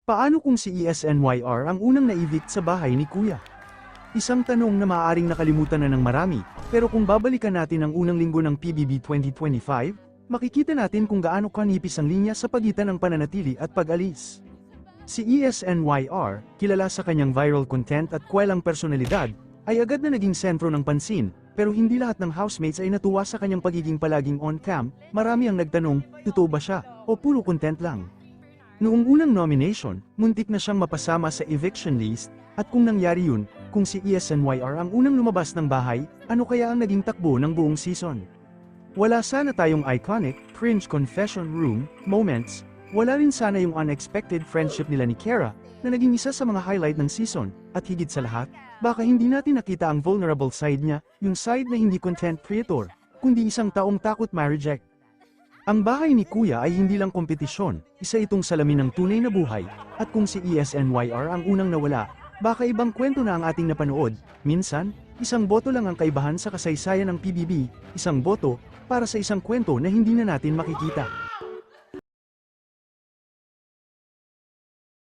Paano kung si ESNYR ang unang na-evict sa bahay ni Kuya? Isang tanong na maaaring nakalimutan na ng marami, pero kung babalikan natin ang unang linggo ng PBB 2025, makikita natin kung gaano kanipis ang linya sa pagitan ng pananatili at pag-alis. Si ESNYR, kilala sa kanyang viral content at kwelang personalidad, ay agad na naging sentro ng pansin, pero hindi lahat ng housemates ay natuwa sa kanyang pagiging palaging on-cam. Marami ang nagtanong, totoo ba siya, o puro content lang? Noong unang nomination, muntik na siyang mapasama sa eviction list, at kung nangyari yun, kung si ESNYR ang unang lumabas ng bahay, ano kaya ang naging takbo ng buong season? Wala sana tayong iconic, cringe confession room moments, wala rin sana yung unexpected friendship nila ni Kara, na naging isa sa mga highlight ng season, at higit sa lahat, baka hindi natin nakita ang vulnerable side niya, yung side na hindi content creator, kundi isang taong takot ma-reject. Ang bahay ni Kuya ay hindi lang kompetisyon, isa itong salamin ng tunay na buhay, at kung si ESNYR ang unang nawala, baka ibang kwento na ang ating napanood. Minsan, isang boto lang ang kaibahan sa kasaysayan ng PBB, isang boto, para sa isang kwento na hindi na natin makikita.